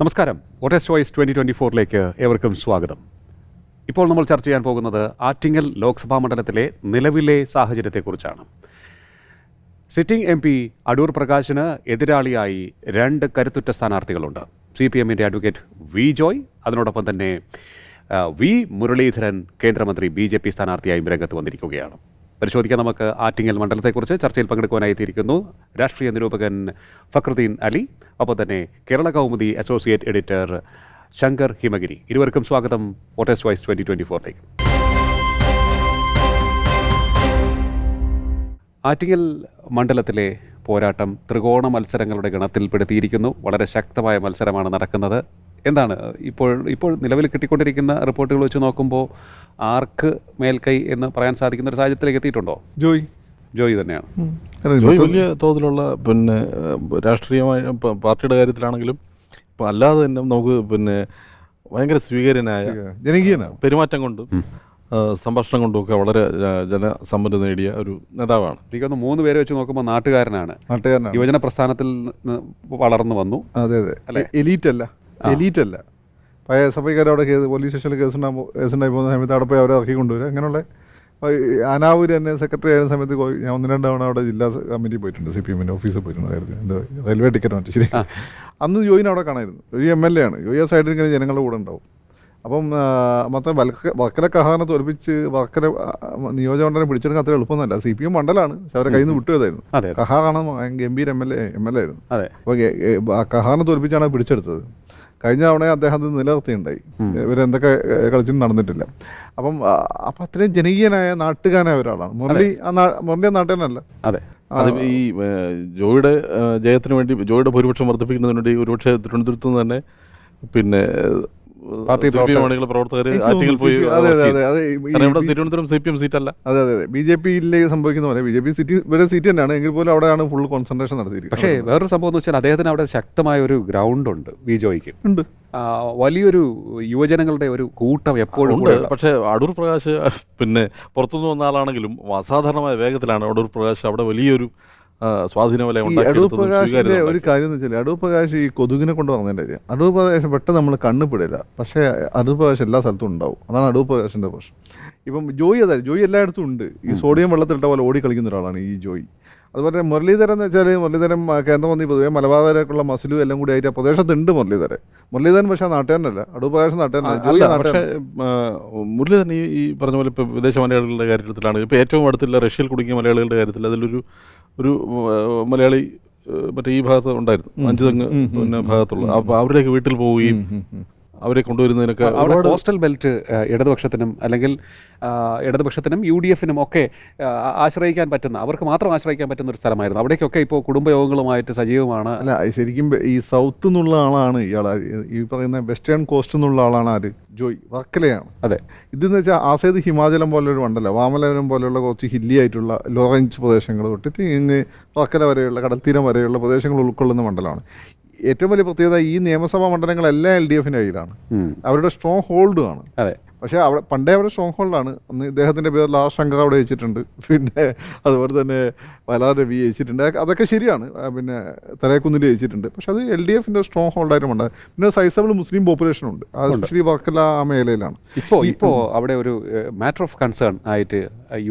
നമസ്കാരം. Voters choice 2024 ഏവർക്കും സ്വാഗതം. ഇപ്പോൾ നമ്മൾ ചർച്ച ചെയ്യാൻ പോകുന്നത് ആറ്റിങ്ങൽ ലോക്സഭാ മണ്ഡലത്തിലെ നിലവിലെ സാഹചര്യത്തെക്കുറിച്ചാണ്. സിറ്റിംഗ് MP അടൂർ പ്രകാശിന് എതിരാളിയായി രണ്ട് കരുത്തുറ്റ സ്ഥാനാർത്ഥികളുണ്ട്. CPMന്റെ അഡ്വക്കേറ്റ് വി ജോയ്, അതിനോടൊപ്പം തന്നെ വി മുരളീധരൻ കേന്ദ്രമന്ത്രി BJP സ്ഥാനാർത്ഥിയായും രംഗത്ത് വന്നിരിക്കുകയാണ്. പരിശോധിക്കാൻ നമുക്ക് ആറ്റിങ്ങൽ മണ്ഡലത്തെക്കുറിച്ച് ചർച്ചയിൽ പങ്കെടുക്കുവാനായി എത്തിയിരിക്കുന്നു രാഷ്ട്രീയ നിരൂപകൻ ഫക്രുദ്ദീൻ അലി, ഒപ്പം തന്നെ കേരള കൗമുദി അസോസിയേറ്റ് എഡിറ്റർ ശങ്കർ ഹിമഗിരി. ഇരുവർക്കും സ്വാഗതം വോട്ടേഴ്സ് ചോയ്സ് 2024. ആറ്റിങ്ങൽ മണ്ഡലത്തിലെ പോരാട്ടം ത്രികോണ മത്സരങ്ങളുടെ ഗണത്തിൽപ്പെടുത്തിയിരിക്കുന്നു. വളരെ ശക്തമായ മത്സരമാണ് നടക്കുന്നത്. എന്താണ് ഇപ്പോൾ നിലവിൽ കിട്ടിക്കൊണ്ടിരിക്കുന്ന റിപ്പോർട്ടുകൾ വെച്ച് നോക്കുമ്പോൾ ആർക്ക് മേൽക്കൈ എന്ന് പറയാൻ സാധിക്കുന്ന ഒരു സാഹചര്യത്തിലേക്ക് എത്തിയിട്ടുണ്ടോ? ജോയ് തന്നെയാണ്. വലിയ തോതിലുള്ള രാഷ്ട്രീയമായ പാർട്ടിയുടെ കാര്യത്തിലാണെങ്കിലും ഇപ്പം അല്ലാതെ തന്നെ നമുക്ക് ഭയങ്കര സ്വീകാര്യനായ ജനകീയനാണ്, പെരുമാറ്റം കൊണ്ടും സംഭാഷണം കൊണ്ടുമൊക്കെ വളരെ ജനസമ്മതി നേടിയ ഒരു നേതാവാണ്. എനിക്കൊന്ന് 3 പേരെ വെച്ച് നോക്കുമ്പോൾ നാട്ടുകാരനാണ്. യുവജന പ്രസ്ഥാനത്തിൽ വളർന്നു വന്നു. അതെ, എലീറ്റ് അല്ല. പഴയ സഭയ്ക്കാർ അവിടെ പോലീസ് സ്റ്റേഷനിൽ കേസുണ്ടായി പോകുന്ന സമയത്ത് അവിടെ പോയി അവരെ ഇറക്കി കൊണ്ടുവരിക. അങ്ങനെയുള്ള അനാവൂര് തന്നെ സെക്രട്ടറി ആയിരുന്ന സമയത്ത് ഞാൻ 1-2 തവണ അവിടെ ജില്ലാ കമ്മിറ്റി പോയിട്ടുണ്ട്, CPMന്റെ ഓഫീസിൽ പോയിട്ടുണ്ട്. എന്താ റെയിൽവേ ടിക്കറ്റ് മറ്റു ശരി. അന്ന് ജോയിൻ അവിടെ കാണായിരുന്നു. ജോയി MLA ആണ്. ജോയി ആ സൈഡിൽ ഇങ്ങനെ ജനങ്ങളുടെ കൂടെ ഉണ്ടാവും. അപ്പം മൊത്തം വർക്കല കഹാനെ തോൽപ്പിച്ച് വർക്കല നിയോജകമണ്ഡലം പിടിച്ചെടുക്കാൻ അത്ര എളുപ്പമൊന്നുമല്ല. CPM മണ്ഡലമാണ്, പക്ഷെ അവരെ കയ്യിൽ നിന്ന് വിട്ടുപോയതായിരുന്നു. കഹാ കാണാൻ ഗംഭീര MLA ആയിരുന്നു. അപ്പോൾ കഹാനെ തോൽപ്പിച്ചാണ് പിടിച്ചെടുത്തത്. കഴിഞ്ഞ തവണ അദ്ദേഹം അത് നിലനിർത്തിയുണ്ടായി. ഇവരെന്തൊക്കെ കളിച്ചും നടന്നിട്ടില്ല. അപ്പം അത്രയും ജനകീയനായ നാട്ടുകാരനായ ഒരാളാണ് മുരളി. മുരളി നാട്ടുകാരനല്ല. അതെ, അത് ഈ ജോയിയുടെ ജയത്തിന് വേണ്ടി, ജോയിയുടെ ഭൂരിപക്ഷം വർദ്ധിപ്പിക്കുന്നതിന് വേണ്ടി ഒരുപക്ഷെ തിരുവനന്തപുരത്ത് നിന്ന് തന്നെ പ്രവർത്തകർ ആറ്റിങ്ങൽ പോയി. തിരുവനന്തപുരം CPM സീറ്റല്ല. അതെ, BJPയിലേക്ക് സംഭവിക്കുന്ന പോലെ BJP ഇവരുടെ സീറ്റ് തന്നെയാണ്, എങ്കിൽ പോലും അവിടെയാണ് ഫുൾ കോൺസെൻട്രേഷൻ നടത്തിയിരിക്കുന്നത്. പക്ഷേ വേറൊരു സംഭവം എന്ന് വെച്ചാൽ അദ്ദേഹത്തിന് അവിടെ ശക്തമായ ഒരു ഗ്രൗണ്ട് ഉണ്ട്. വി ജോയ്ക്ക് ഉണ്ട്. വലിയൊരു യുവജനങ്ങളുടെ ഒരു കൂട്ടം എപ്പോഴും ഉണ്ട്. പക്ഷേ അടൂർ പ്രകാശ് പുറത്തുനിന്ന് വന്ന ആളാണെങ്കിലും അസാധാരണമായ വേഗത്തിലാണ് അടൂർ പ്രകാശ് അവിടെ വലിയൊരു അടൂർ പ്രകാശിന്റെ ഒരു കാര്യം എന്ന് വെച്ചാൽ, അടൂർ പ്രകാശ് ഈ കൊതുകിനെ കൊണ്ട് പറഞ്ഞതിൻ്റെ കാര്യം. അടൂർ പ്രകാശ് പെട്ടെന്ന് നമ്മൾ കണ്ണുപിടില്ല, പക്ഷേ അടൂർ പ്രകാശ് എല്ലാ സ്ഥലത്തും ഉണ്ടാവും. അതാണ് അടൂർ പ്രകാശിൻ്റെ പ്രശ്നം. ഇപ്പം ജോയി ജോയി എല്ലായിടത്തും ഉണ്ട്. ഈ സോഡിയം വെള്ളത്തിലിട്ട പോലെ ഓടി കളിക്കുന്ന ഒരാളാണ് ഈ ജോയി. അതുപോലെ മുരളീധരൻ എന്ന് വെച്ചാൽ, മുരളീധരൻ കേന്ദ്രമന്ത്രി പൊതുവെ മലബാറിലേക്കുള്ള മസിലും എല്ലാം കൂടി ആയിട്ട് ആ പ്രദേശത്തുണ്ട് മുരളീധരൻ പക്ഷേ നാട്ടുകാരനല്ല. അടൂർ പ്രകാശ് നാട്ടുകാരനല്ല. മുരളീധരൻ ഈ പറഞ്ഞ പോലെ ഇപ്പോൾ വിദേശ മലയാളികളുടെ കാര്യത്തിലാണ്. ഇപ്പോൾ ഏറ്റവും അടുത്തുള്ള റഷ്യയിൽ കുടുങ്ങിയ മലയാളികളുടെ കാര്യത്തിൽ ഒരു മലയാളി മറ്റേ ഈ ഭാഗത്ത് ഉണ്ടായിരുന്നു, അഞ്ചുതെങ്ങ് ഭാഗത്തുള്ള. അപ്പോൾ അവരുടെയൊക്കെ വീട്ടിൽ പോവുകയും അവരെ കൊണ്ടുവരുന്നതിനൊക്കെ കോസ്റ്റൽ ബെൽറ്റ് ഇടതുപക്ഷത്തിനും UDFനും ഒക്കെ ആശ്രയിക്കാൻ പറ്റുന്ന, അവർക്ക് മാത്രം ആശ്രയിക്കാൻ പറ്റുന്ന ഒരു സ്ഥലമായിരുന്നു. അവിടേക്കൊക്കെ ഇപ്പോൾ കുടുംബയോഗങ്ങളുമായിട്ട് സജീവമാണ്. അല്ല, ശരിക്കും ഈ സൗത്ത് നിന്നുള്ള ആളാണ് ഇയാൾ. ഈ പറയുന്ന വെസ്റ്റേൺ കോസ്റ്റ് എന്നുള്ള ആളാണ് ആര്? ജോയ്. വർക്കലയാണ്. അതെ. ഇതെന്ന് വെച്ചാൽ ആസേത് ഹിമാചലം പോലൊരു മണ്ഡലം, വാമലപുരം പോലെയുള്ള കുറച്ച് ഹില്ലി ആയിട്ടുള്ള ലോ റേഞ്ച് പ്രദേശങ്ങൾ തൊട്ടിട്ട് ഇങ്ങ് വർക്കല വരെയുള്ള കടൽത്തീരം വരെയുള്ള പ്രദേശങ്ങൾ ഉൾക്കൊള്ളുന്ന മണ്ഡലമാണ്. ഏറ്റവും വലിയ പ്രത്യേകത, ഈ നിയമസഭാ മണ്ഡലങ്ങളെല്ലാം LDFന്റെ കയ്യിലാണ്. അവരുടെ സ്ട്രോങ് ഹോൾഡുമാണ്. അതെ. പക്ഷേ പണ്ടേ അവിടെ സ്ട്രോങ് ഹോൾഡാണ്. അന്ന് ഇദ്ദേഹത്തിൻ്റെ പേരിൽ R ശങ്കർ അവിടെ വെച്ചിട്ടുണ്ട്. അതുപോലെ തന്നെ വലാർ രവി വെച്ചിട്ടുണ്ട്. അതൊക്കെ ശരിയാണ്. തലേക്കുന്നിൽ വെച്ചിട്ടുണ്ട്. പക്ഷെ അത് LDFന്റെ സ്ട്രോങ് ഹോൾഡായിട്ടുമുണ്ട്. പിന്നെ സൈസബിൾ മുസ്ലിം പോപ്പുലേഷൻ ഉണ്ട്. ശ്രീ വർക്കല ആ മേഖലയിലാണ്. ഇപ്പോൾ അവിടെ ഒരു മാറ്റർ ഓഫ് കൺസേൺ ആയിട്ട്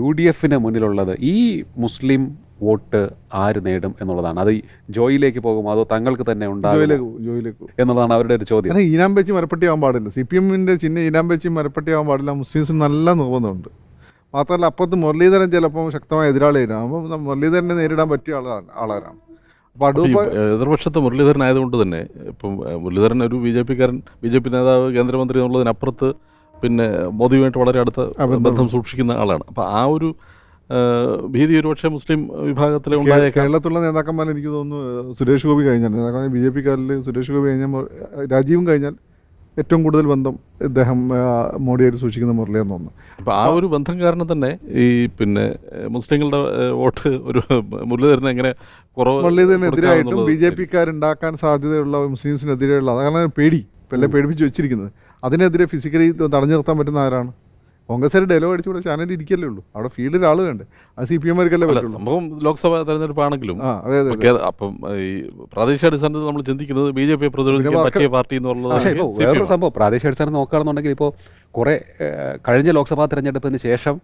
UDFന് മുന്നിലുള്ളത് ഈ മുസ്ലിം വോട്ട് ആര് നേടും എന്നുള്ളതാണ്. അത് ജോയിലേക്ക് പോകുമോ അതോ തങ്ങൾക്ക് തന്നെ ഉണ്ടാകും എന്നുള്ളതാണ് അവരുടെ ഒരു ചോദ്യം. ഈനാം വെച്ച് മരപ്പട്ടിയാവാൻ പാടില്ല. CPMന്റെ ചിഹ്നം ഈനാം വെച്ച് മരപ്പട്ടിയാവാൻ പാടില്ല. മുസ്ലിംസിന് നല്ല നിർബന്ധമുണ്ട്. മാത്രമല്ല അപ്പുറത്ത് മുരളീധരൻ ചിലപ്പോൾ ശക്തമായ എതിരാളിയായിരുന്നു. അപ്പോൾ മുരളീധരനെ നേരിടാൻ പറ്റിയ ആളാരാണ്. അപ്പോൾ എതിർപക്ഷത്ത് മുരളീധരൻ ആയതുകൊണ്ട് തന്നെ ഇപ്പം മുരളീധരൻ ഒരു BJP നേതാവ്, കേന്ദ്രമന്ത്രി എന്നുള്ളതിനപ്പുറത്ത് മോദിയുമായിട്ട് വളരെ അടുത്ത ബന്ധം സൂക്ഷിക്കുന്ന ആളാണ്. അപ്പോൾ ആ ഒരു ഭീതി ഒരുപക്ഷെ മുസ്ലിം വിഭാഗത്തിലെ ഉണ്ടായ കേരളത്തിലുള്ള നേതാക്കന്മാർ എനിക്ക് തോന്നുന്നു സുരേഷ് ഗോപി കഴിഞ്ഞാൽ, നേതാക്കൾ BJPക്കാരിൽ സുരേഷ് ഗോപി കഴിഞ്ഞാൽ രാജീവും കഴിഞ്ഞാൽ ഏറ്റവും കൂടുതൽ ബന്ധം ഇദ്ദേഹം മോഡിയായിട്ട് സൂക്ഷിക്കുന്ന മുരളിയെന്ന് തോന്നുന്നു. അപ്പോൾ ആ ഒരു ബന്ധം കാരണം തന്നെ ഈ മുസ്ലിങ്ങളുടെ വോട്ട് ഒരു മുരളീധരനെ എങ്ങനെ മുരളീധരനെതിരായിട്ടും BJPക്കാരുണ്ടാക്കാൻ സാധ്യതയുള്ള മുസ്ലിംസിനെതിരെയുള്ള, അതാണ് പേടിപ്പിച്ച് വെച്ചിരിക്കുന്നത്. അതിനെതിരെ ഫിസിക്കലി തടഞ്ഞു നിർത്താൻ പറ്റുന്ന ആരാണ്? കോൺഗ്രസ്സുകാർ ഡയലോഗ് അടിച്ച് ഇവിടെ ചാനലിൽ ഇരിക്കല്ലേ ഉള്ളൂ, അവിടെ ഫീൽഡിൽ ആൾ വേണ്ടേ, അത് CPM-മാർക്കല്ലേ പറ്റുള്ളൂ. സംഭവം ലോക്സഭാ തെരഞ്ഞെടുപ്പാണെങ്കിലും അതെ അതെ അപ്പം ഈ പ്രാദേശിക അടിസ്ഥാനത്തിൽ നമ്മൾ ചിന്തിക്കുന്നത് BJP പ്രതിരോധിക്കാൻ പറ്റിയ പാർട്ടി പക്ഷേ ഇപ്പോൾ വേറൊരു എന്നുള്ളത് സംഭവം പ്രാദേശിക അടിസ്ഥാനം നോക്കുകയാണെന്നുണ്ടെങ്കിൽ ഇപ്പോൾ കുറേ കഴിഞ്ഞ ലോക്സഭാ തെരഞ്ഞെടുപ്പിന് ശേഷം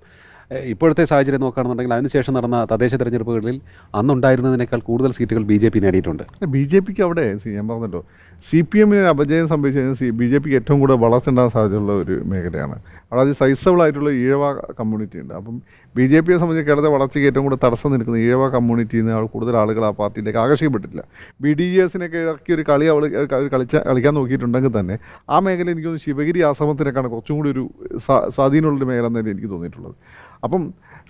ഇപ്പോഴത്തെ സാഹചര്യം നോക്കുകയാണെന്നുണ്ടെങ്കിൽ അതിനുശേഷം നടന്ന തദ്ദേശ തെരഞ്ഞെടുപ്പുകളിൽ അന്നുണ്ടായിരുന്നതിനേക്കാൾ കൂടുതൽ സീറ്റുകൾ BJP നേടിയിട്ടുണ്ട്. BJPക്ക് അവിടെ ഞാൻ പറഞ്ഞല്ലോ, CPM-ന് അപജയം സംഭവിച്ചു കഴിഞ്ഞാൽ BJPക്ക് ഏറ്റവും കൂടുതൽ വളർച്ച ഉണ്ടാകാൻ സാധ്യതയുള്ള ഒരു മേഖലയാണ്. അവിടെ അത് സൈസബിൾ ആയിട്ടുള്ള ഈഴവ കമ്മ്യൂണിറ്റി ഉണ്ട്. അപ്പം BJPയെ സംബന്ധിച്ച് കേരളത്തെ വളർച്ചയ്ക്ക് ഏറ്റവും കൂടുതൽ തടസ്സം നിൽക്കുന്ന ഈഴവ കമ്മ്യൂണിറ്റിയിൽ നിന്ന് കൂടുതൽ ആളുകൾ ആ പാർട്ടിയിലേക്ക് ആകർഷിക്കപ്പെട്ടില്ല. BDS-നൊക്കെ ഇറക്കി ഒരു കളി അവൾ കളിക്കാൻ നോക്കിയിട്ടുണ്ടെങ്കിൽ തന്നെ ആ മേഖല എനിക്ക് തോന്നുന്നു ശിവഗിരി ആശ്രമത്തിനൊക്കെയാണ് കുറച്ചും കൂടി ഒരു സ്വാധീനമുള്ളൊരു മേഖല എന്നല്ലേ എനിക്ക് തോന്നിയിട്ടുള്ളത്. അപ്പം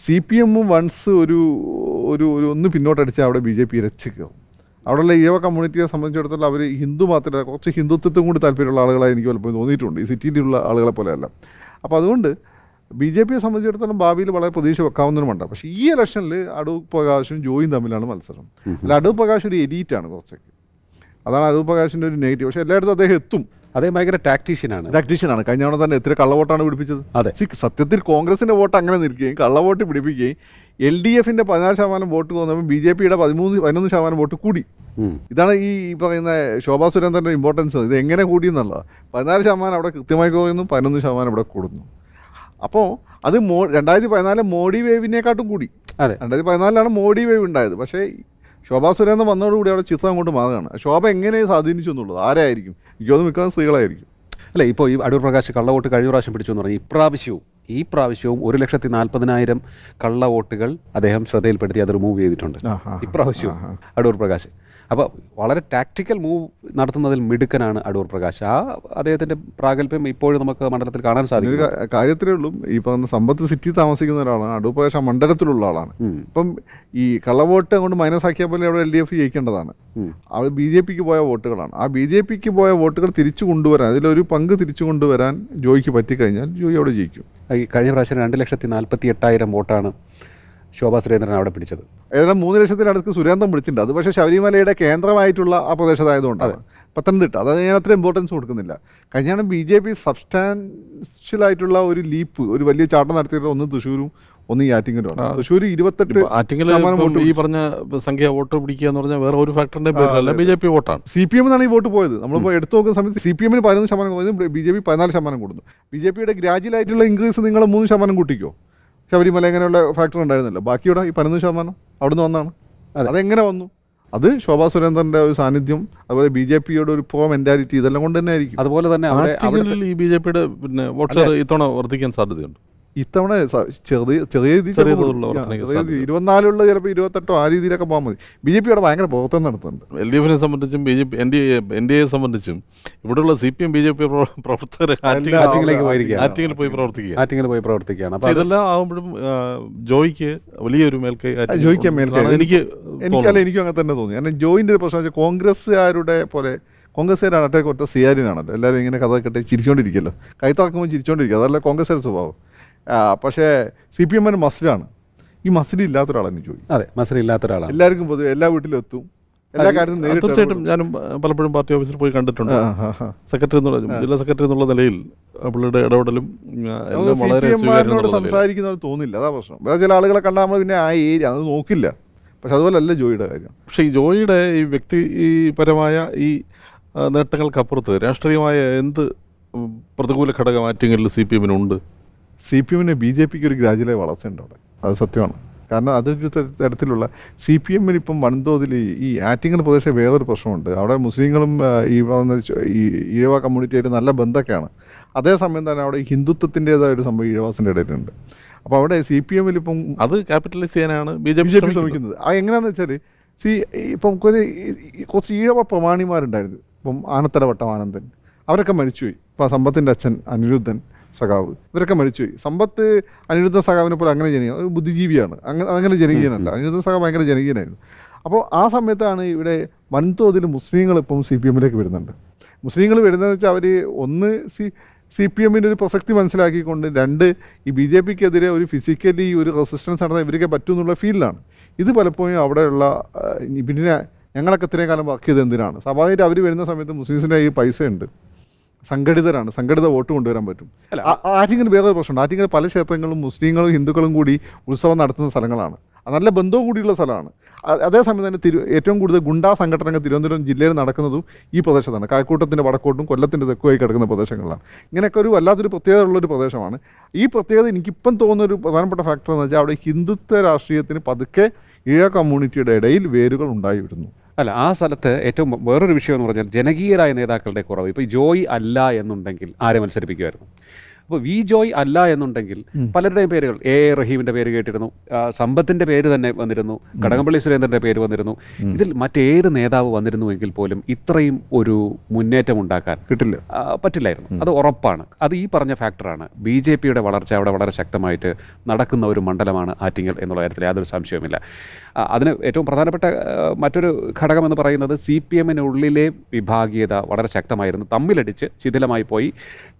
CPM-ഉം വൺസ് ഒരു ഒന്ന് പിന്നോട്ടടിച്ചാൽ അവിടെ BJP ഇരച്ചിക്കും. അവിടെയുള്ള ഈഴവ കമ്മ്യൂണിറ്റിയെ സംബന്ധിച്ചിടത്തോളം അവർ ഹിന്ദു മാത്രമല്ല, കുറച്ച് ഹിന്ദുത്വത്തും കൂടി താല്പര്യമുള്ള ആളുകളായി എനിക്ക് പലപ്പോഴും തോന്നിയിട്ടുണ്ട്, ഈ സിറ്റിയിലുള്ള ആളുകളെ പോലെയല്ല. അപ്പോൾ അതുകൊണ്ട് BJPയെ സംബന്ധിച്ചിടത്തോളം ഭാവിയിൽ വളരെ പ്രതീക്ഷ വെക്കാവുന്നതുമുണ്ട്. പക്ഷേ ഈ ഇലക്ഷനിൽ അടൂർ പ്രകാശും ജോയും തമ്മിലാണ് മത്സരം. അല്ല, അടൂർ പ്രകാശ് ഒരു എലീറ്റാണ് കുറച്ചൊക്കെ, അതാണ് അടൂർ പ്രകാശിൻ്റെ ഒരു നെഗറ്റീവ്. പക്ഷേ എല്ലായിടത്തും അദ്ദേഹം എത്തും. അതേ ഭയങ്കര ടാക്ടീഷ്യനാണ്. കഴിഞ്ഞ തവണ തന്നെ എത്ര കള്ളവോട്ടാണ് പിടിപ്പിച്ചത്. അതെ, സത്യത്തിൽ കോൺഗ്രസിൻ്റെ വോട്ട് അങ്ങനെ നിൽക്കുകയും കള്ളവോട്ട് പിടിപ്പിക്കുകയും LDF-ന്റെ 14% വോട്ട് പോകുന്നപ്പോൾ BJP-യുടെ 11% വോട്ട് കൂടി. ഇതാണ് ഈ പറയുന്ന ശോഭാ സുരേന്ദ്രൻ്റെ ഇമ്പോർട്ടൻസ്. ഇത് എങ്ങനെ കൂടിയെന്നുള്ളത് 14% അവിടെ കൃത്യമായി കുറയുന്നു, 11% അവിടെ കൂടുന്നു. അപ്പോൾ അത് 2014 മോഡി വേവിനെക്കാട്ടും കൂടി. 2014 മോഡി വേവ് ഉണ്ടായത്. പക്ഷേ ശോഭാ സുരേന്ദ്രൻ വന്നതോടുകൂടി അവിടെ ചിത്രം അങ്ങോട്ട് മാറുകയാണ്. ശോഭ എങ്ങനെ സ്വാധീനിച്ചു എന്നുള്ളത് ആരായിരിക്കും? എനിക്കത് മിക്കവാറും സ്ത്രീകളായിരിക്കും. അല്ല, ഇപ്പോൾ ഈ അടൂർ പ്രകാശ് കള്ളവോട്ട് കഴിഞ്ഞ പ്രാവശ്യം പിടിച്ചു എന്ന് പറഞ്ഞാൽ ഈ പ്രാവശ്യവും 1,40,40,000 കള്ള വോട്ടുകൾ അദ്ദേഹം ശ്രദ്ധയിൽപ്പെടുത്തി അത് റിമൂവ് ചെയ്തിട്ടുണ്ട് ഇപ്രാവശ്യവും അടൂർ പ്രകാശ്. അപ്പോൾ വളരെ ടാക്റ്റിക്കൽ മൂവ് നടത്തുന്നതിൽ മിടുക്കനാണ് അടൂർ പ്രകാശ്. അദ്ദേഹത്തിൻ്റെ പ്രാഗൽഭ്യം ഇപ്പോഴും നമുക്ക് മണ്ഡലത്തിൽ കാണാൻ സാധിക്കും. ഒരു കാര്യത്തിലേ ഉള്ളൂ, ഈ പറഞ്ഞ സമ്പത്ത് സിറ്റി താമസിക്കുന്ന ഒരാളാണ് അടൂർ പ്രകാശ്, ആ മണ്ഡലത്തിലുള്ള ആളാണ്. ഇപ്പം ഈ കള്ളവോട്ട് കൊണ്ട് മൈനസ് ആക്കിയ പോലെ അവിടെ LDF ജയിക്കേണ്ടതാണ്. അവർ BJPക്ക് പോയ വോട്ടുകളാണ്. ആ BJPക്ക് പോയ വോട്ടുകൾ തിരിച്ചു കൊണ്ടുവരാൻ, അതിലൊരു പങ്ക് തിരിച്ചു കൊണ്ടുവരാൻ ജോയിക്ക് പറ്റിക്കഴിഞ്ഞാൽ ജോയി അവിടെ ജയിക്കും. ഈ കഴിഞ്ഞ പ്രാവശ്യം 2,48,000 വോട്ടാണ് ശോഭാ സുരേന്ദ്രൻ അവിടെ പിടിച്ചത്. ഏതാണ്ട് 3 ലക്ഷത്തിനടുത്ത് സുരേന്ദ്രൻ പിടിച്ചിട്ടുണ്ട്. അത് പക്ഷേ ശബരിമലയുടെ കേന്ദ്രമായിട്ടുള്ള ആ പ്രദേശത്തായതുകൊണ്ടാണ്. പത്തനംതിട്ട അത് ഞാൻ അത്ര ഇമ്പോർട്ടൻസ് കൊടുക്കുന്നില്ല. കഴിഞ്ഞാണ് BJP സബ്സ്റ്റാൻഷ്യലായിട്ടുള്ള ഒരു ലീപ്പ്, ഒരു വലിയ ചാട്ടം നടത്തിയിട്ട് ഒന്ന് തൃശ്ശൂരും ഒന്ന് ഈ ആറ്റിങ്ങലുമാണ്. തൃശ്ശൂർ 28% ഈ പറഞ്ഞ സംഖ്യ വോട്ട് പിടിക്കുക എന്ന് പറഞ്ഞാൽ വേറെ ഒരു ഫാക്ടറിന്റെ പേരിലല്ല, BJP വോട്ടാണ്. CPM-നാണ് ഈ വോട്ട് പോയത്. നമ്മളിപ്പോൾ എടുത്തു നോക്കുന്ന സമയത്ത് CPM-ന് 11% കുറഞ്ഞു, BJP 14% കൂടുന്നു. BJP-യുടെ ഗ്രാജുവലായിട്ടുള്ള ഇൻക്രീസ് നിങ്ങൾ 3% കൂട്ടിക്കോ. ശബരിമല എങ്ങനെയുള്ള ഫാക്ടർ ഉണ്ടായിരുന്നല്ലോ. ബാക്കിയുടെ ഈ 11% അവിടുന്ന് വന്നാണ്. അതെങ്ങനെ വന്നു? അത് ശോഭാ സുരേന്ദ്രൻ്റെ ഒരു സാന്നിധ്യം, അതുപോലെ BJP-യുടെ ഒരു പ്രോ മെന്റാലിറ്റി, ഇതെല്ലാം കൊണ്ട് തന്നെ ആയിരിക്കും. അതുപോലെ തന്നെ ഈ BJP-യുടെ വോട്ട് ഷെയർ ഇത്തവണ വർദ്ധിക്കാൻ സാധ്യതയുണ്ട്. ഇത്തവണ ചെറിയ 24 ചിലപ്പോൾ 28 ആ രീതിയിലൊക്കെ പോകാൻ മതി. BJP-യോടെ ഭയങ്കര പ്രവർത്തനം നടത്തുന്നുണ്ട്. LDF-നെ സംബന്ധിച്ചും NDA സംബന്ധിച്ചും ഇവിടെയുള്ള CPM BJP പ്രവർത്തകർ ആറ്റിങ്ങിൽ പോയി പ്രവർത്തിക്കുകയാണ്. അപ്പോൾ ഇതെല്ലാം ആകുമ്പോഴും ജോയിക്ക് വലിയൊരു മേൽക്കൈ എനിക്കും അങ്ങനെ തന്നെ തോന്നി. കാരണം ജോയിൻ്റെ ഒരു പ്രശ്നം വെച്ചാൽ കോൺഗ്രസ്സുകാരാണ് അട്ടേക്ക് ഒറ്റ സിയാരിനാണല്ലോ. എല്ലാവരും ഇങ്ങനെ കഥ കെട്ടി ചിരിച്ചുകൊണ്ടിരിക്കുമല്ലോ, കൈത്തറക്കുമ്പോൾ ചിരിച്ചുകൊണ്ടിരിക്കുക, അതല്ല കോൺഗ്രസ്സുകാരുടെ സ്വഭാവം. പക്ഷേ CPM-ന് മസിലാണ്. ഈ മസിലില്ലാത്ത ഒരാളാണ് ജോയി. അതെ, മസിലില്ലാത്ത ഒരാളാണ്. എല്ലാവർക്കും പൊതുവെ എല്ലാ വീട്ടിലും എത്തും, എല്ലാ കാര്യത്തിലും തീർച്ചയായിട്ടും. ഞാനും പലപ്പോഴും പാർട്ടി ഓഫീസിൽ പോയി കണ്ടിട്ടുണ്ട്. ജില്ലാ സെക്രട്ടറി എന്നുള്ള നിലയിൽ പുള്ളിയുടെ ഇടപെടലും CPM-മാരോട് സംസാരിക്കുന്നത് തോന്നില്ല. അതാ പ്രശ്നം. വേറെ ചില ആളുകളെ കണ്ടാൽ നമ്മൾ പിന്നെ ആ ഏരിയ അത് നോക്കില്ല. പക്ഷെ അതുപോലെ അല്ല ജോയിയുടെ കാര്യം. പക്ഷേ ഈ ജോയിയുടെ ഈ വ്യക്തിപരമായ ഈ നേട്ടങ്ങൾക്കപ്പുറത്ത് രാഷ്ട്രീയമായ എന്ത് പ്രതികൂല ഘടകം ആറ്റിങ്ങലിൽ CPM-നുണ്ട്? CPM-ന് BJP-ക്ക് ഒരു ഗ്രാജുവലായി വളർച്ചയുണ്ട് അവിടെ, അത് സത്യമാണ്. കാരണം അതൊരു തരത്തിലുള്ള CPM-ന് ഇപ്പം വൻതോതിൽ ഈ ആറ്റിങ്ങൽ പ്രദേശം വേറൊരു പ്രശ്നമുണ്ട്. അവിടെ മുസ്ലിങ്ങളും ഈ ഈഴവ കമ്മ്യൂണിറ്റിയായിട്ട് നല്ല ബന്ധമൊക്കെയാണ്. അതേസമയം തന്നെ അവിടെ ഹിന്ദുത്വത്തിൻ്റെതായ ഒരു സംഭവം ഈഴവാസിൻ്റെ ഇടയിലുണ്ട്. അപ്പോൾ അവിടെ CPM-ൽ ഇപ്പം അത് ക്യാപിറ്റലൈസ് ചെയ്യാനാണ് BJP ശ്രമിക്കുന്നത്. എങ്ങനെയാണെന്ന് വെച്ചാൽ ഇപ്പം കുറച്ച് ഈഴവ പ്രമാണിമാരുണ്ടായിരുന്നു. ഇപ്പം ആനത്തലവട്ടം ആനന്ദൻ, അവരൊക്കെ മരിച്ചുപോയി. ഇപ്പോൾ സമ്പത്തിൻ്റെ അച്ഛൻ അനിരുദ്ധൻ സഖാവ്, ഇവരൊക്കെ മരിച്ചുപോയി. സമ്പത്ത് അനിരുദ്ധ സഖാവിനെ പോലെ അങ്ങനെ ഒരു ബുദ്ധിജീവിയാണ്, അങ്ങനെ ജനകീയനല്ല. അനിരുദ്ധ സഖാവ് ഭയങ്കര ജനകീയനായിരുന്നു. അപ്പോൾ ആ സമയത്താണ് ഇവിടെ വൻതോതിൽ മുസ്ലിങ്ങൾ ഇപ്പം CPM-ലേക്ക് വരുന്നുണ്ട്. മുസ്ലിങ്ങൾ വരുന്നതെന്ന് വെച്ചാൽ അവർ ഒന്ന് CPM-ൻ്റെ ഒരു പ്രസക്തി മനസ്സിലാക്കിക്കൊണ്ട്, 2 ഈ BJP-ക്കെതിരെ ഒരു ഫിസിക്കലി ഒരു റെസിസ്റ്റൻസ് നടത്താൻ ഇവരൊക്കെ പറ്റും എന്നുള്ള ഫീൽഡിലാണ്. ഇത് പലപ്പോഴും അവിടെയുള്ള പിന്നെ ഞങ്ങളൊക്കെ ഇത്രയും കാലം വർക്ക് ചെയ്ത് എന്തിനാണ്? സ്വാഭാവികമായിട്ട് അവർ വരുന്ന സമയത്ത് മുസ്ലിംസിൻ്റെ ഈ പൈസ ഉണ്ട്, സംഘടിതരാണ്, സംഘടിത വോട്ട് കൊണ്ടുവരാൻ പറ്റും. അല്ല, ആറ്റിങ്ങൽ വേറൊരു പ്രശ്നമുണ്ട്. ആറ്റിങ്ങൽ പല ക്ഷേത്രങ്ങളും മുസ്ലിങ്ങളും ഹിന്ദുക്കളും കൂടി ഉത്സവം നടത്തുന്ന സ്ഥലങ്ങളാണ്. അത് നല്ല ബന്ധവും കൂടിയുള്ള സ്ഥലമാണ്. അതേസമയം തന്നെ ഏറ്റവും കൂടുതൽ ഗുണ്ടാ സംഘടനകൾ തിരുവനന്തപുരം ജില്ലയിൽ നടക്കുന്നതും ഈ പ്രദേശത്താണ്. കഴക്കൂട്ടത്തിൻ്റെ വടക്കോട്ടും കൊല്ലത്തിൻ്റെ തെക്കുമായി കിടക്കുന്ന പ്രദേശങ്ങളാണ്. ഇങ്ങനെയൊക്കെ ഒരു വല്ലാത്തൊരു പ്രത്യേകത ഉള്ളൊരു പ്രദേശമാണ്. ഈ പ്രത്യേകത എനിക്കിപ്പം തോന്നുന്നൊരു പ്രധാനപ്പെട്ട ഫാക്ടർ എന്ന് വെച്ചാൽ അവിടെ ഹിന്ദുത്വ രാഷ്ട്രീയത്തിന് പതുക്കെ ഈഴ കമ്മ്യൂണിറ്റിയുടെ ഇടയിൽ വേരുകൾ ഉണ്ടായി വരുന്നു. അല്ല, ആ സ്ഥലത്ത് ഏറ്റവും വേറൊരു വിഷയം എന്ന് പറഞ്ഞാൽ ജനകീയരായ നേതാക്കളുടെ കുറവ്. ഇപ്പോൾ ജോയ് അല്ല എന്നുണ്ടെങ്കിൽ ആരെ മത്സരിപ്പിക്കുമായിരുന്നു? അപ്പോൾ വി ജോയ് അല്ല എന്നുണ്ടെങ്കിൽ പലരുടെയും പേരുകൾ, എ റഹീമിൻ്റെ പേര് കേട്ടിരുന്നു, സമ്പത്തിൻ്റെ പേര് തന്നെ വന്നിരുന്നു, കടകംപള്ളി സുരേന്ദ്രൻ്റെ പേര് വന്നിരുന്നു. ഇതിൽ മറ്റേത് നേതാവ് വന്നിരുന്നുവെങ്കിൽ പോലും ഇത്രയും ഒരു മുന്നേറ്റം ഉണ്ടാക്കാൻ പറ്റില്ലായിരുന്നു. അത് ഉറപ്പാണ്. അത് ഈ പറഞ്ഞ ഫാക്ടറാണ്. BJPയുടെ വളർച്ച അവിടെ വളരെ ശക്തമായിട്ട് നടക്കുന്ന ഒരു മണ്ഡലമാണ് ആറ്റിങ്ങൽ എന്നുള്ള കാര്യത്തിൽ യാതൊരു സംശയവുമില്ല. അതിന് ഏറ്റവും പ്രധാനപ്പെട്ട മറ്റൊരു ഘടകമെന്ന് പറയുന്നത് CPM-നുള്ളിലെ വിഭാഗീയത വളരെ ശക്തമായിരുന്നു. തമ്മിലടിച്ച് ശിഥിലമായി പോയി